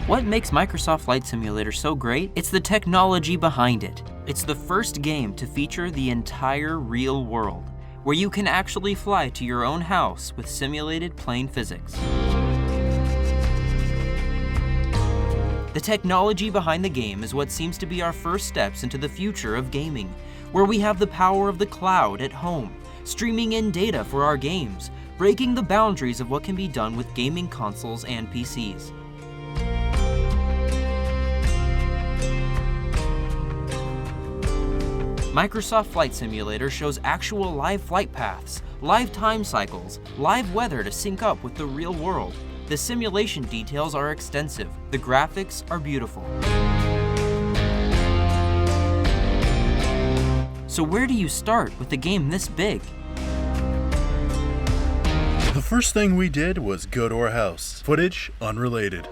What makes Microsoft Flight Simulator so great? It's the technology behind it. It's the first game to feature the entire real world, where you can actually fly to your own house with simulated plane physics. The technology behind the game is what seems to be our first steps into the future of gaming, where we have the power of the cloud at home, streaming in data for our games, breaking the boundaries of what can be done with gaming consoles and PCs. Microsoft Flight Simulator shows actual live flight paths, live time cycles, live weather to sync up with the real world. The simulation details are extensive, the graphics are beautiful. So where do you start with a game this big? The first thing we did was go to our house. Footage unrelated.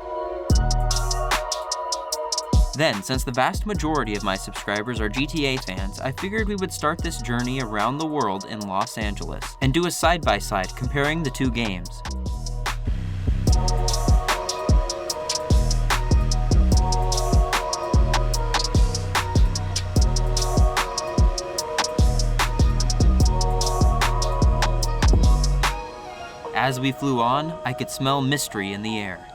Then, since the vast majority of my subscribers are GTA fans, I figured we would start this journey around the world in Los Angeles and do a side-by-side comparing the two games. As we flew on, I could smell mystery in the air.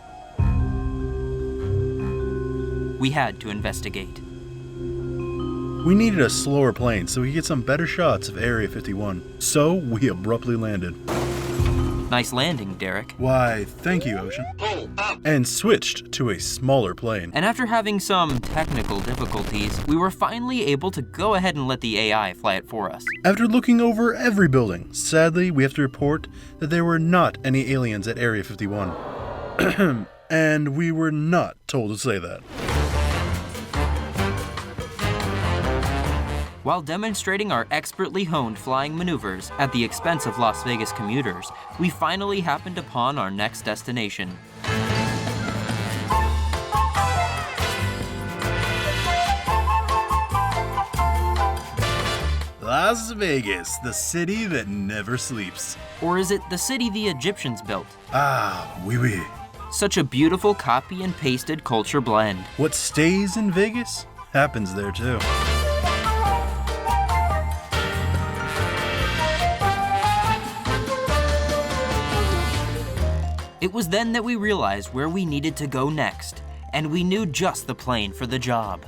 We had to investigate. We needed a slower plane so we could get some better shots of Area 51. So we abruptly landed. Nice landing, Derrik. Why, thank you, Ocean. And switched to a smaller plane. And after having some technical difficulties, we were finally able to go ahead and let the AI fly it for us. After looking over every building, sadly, we have to report that there were not any aliens at Area 51. And we were not told to say that. While demonstrating our expertly honed flying maneuvers at the expense of Las Vegas commuters, we finally happened upon our next destination. Las Vegas, the city that never sleeps. Or is it the city the Egyptians built? Ah, oui oui. Such a beautiful copy and pasted culture blend. What stays in Vegas happens there too. It was then that we realized where we needed to go next, and we knew just the plane for the job.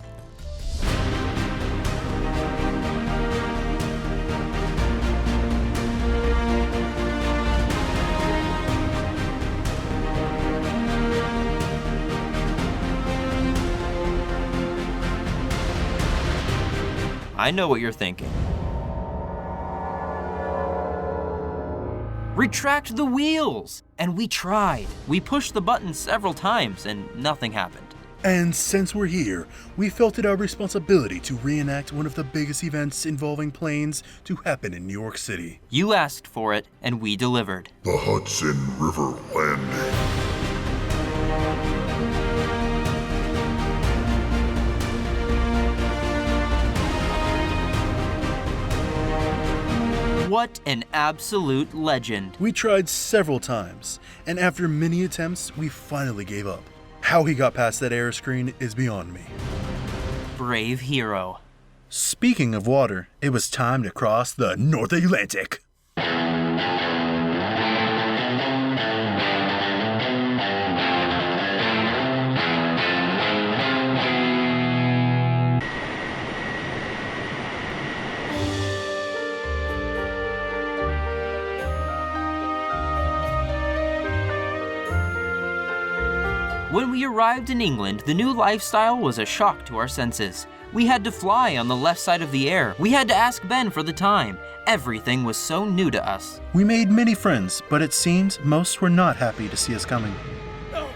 I know what you're thinking. Retract the wheels! And we tried. We pushed the button several times and nothing happened. And since we're here, we felt it our responsibility to reenact one of the biggest events involving planes to happen in New York City. You asked for it, and we delivered. The Hudson River Landing. What an absolute legend. We tried several times, and after many attempts, we finally gave up. How he got past that air screen is beyond me. Brave hero. Speaking of water, it was time to cross the North Atlantic. When we arrived in England, the new lifestyle was a shock to our senses. We had to fly on the left side of the air. We had to ask Ben for the time. Everything was so new to us. We made many friends, but it seems most were not happy to see us coming. No.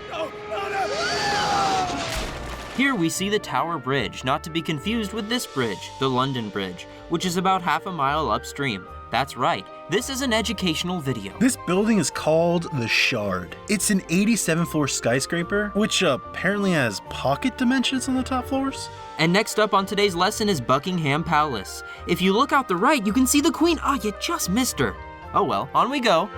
Here we see the Tower Bridge, not to be confused with this bridge, the London Bridge, which is about half a mile upstream. That's right, this is an educational video. This building is called the Shard. It's an 87-floor skyscraper, which apparently has pocket dimensions on the top floors. And next up on today's lesson is Buckingham Palace. If you look out the right, you can see the Queen. You just missed her. Oh well, on we go.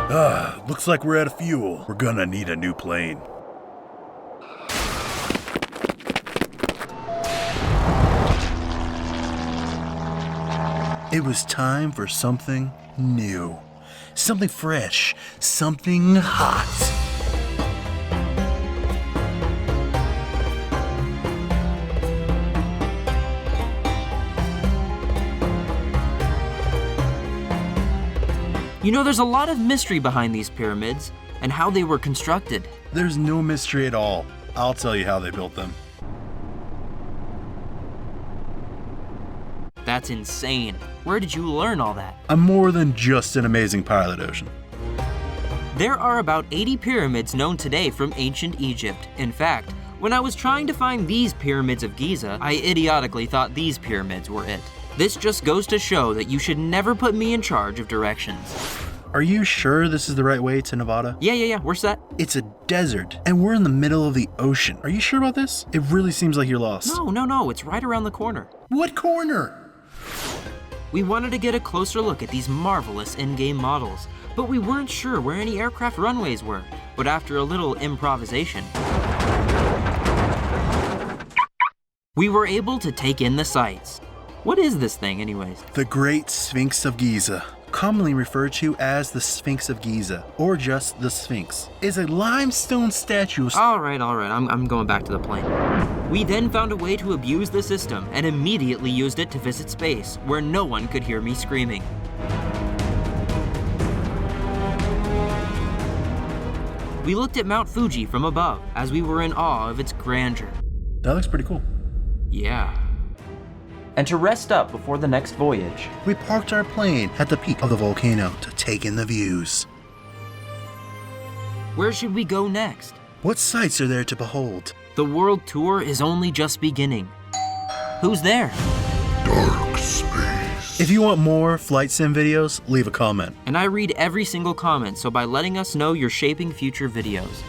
Looks like we're out of fuel. We're gonna need a new plane. It was time for something new. Something fresh. Something hot. You know, there's a lot of mystery behind these pyramids and how they were constructed. There's no mystery at all. I'll tell you how they built them. That's insane. Where did you learn all that? I'm more than just an amazing pilot, Ocean. There are about 80 pyramids known today from ancient Egypt. In fact, when I was trying to find these pyramids of Giza, I idiotically thought these pyramids were it. This just goes to show that you should never put me in charge of directions. Are you sure this is the right way to Nevada? Yeah, we're set. It's a desert, and we're in the middle of the ocean. Are you sure about this? It really seems like you're lost. No, it's right around the corner. What corner? We wanted to get a closer look at these marvelous in-game models, but we weren't sure where any aircraft runways were. But after a little improvisation, we were able to take in the sights. What is this thing anyways? The Great Sphinx of Giza, commonly referred to as the Sphinx of Giza, or just the Sphinx, is a limestone statue. All right, I'm going back to the plane. We then found a way to abuse the system and immediately used it to visit space, where no one could hear me screaming. We looked at Mount Fuji from above as we were in awe of its grandeur. That looks pretty cool. Yeah. And to rest up before the next voyage, We parked our plane at the peak of the volcano to take in the views. where should we go next? What sights are there to behold? The world tour is only just beginning. Who's there? Dark space. If you want more flight sim videos, leave a comment. And I read every single comment, so by letting us know, you're shaping future videos.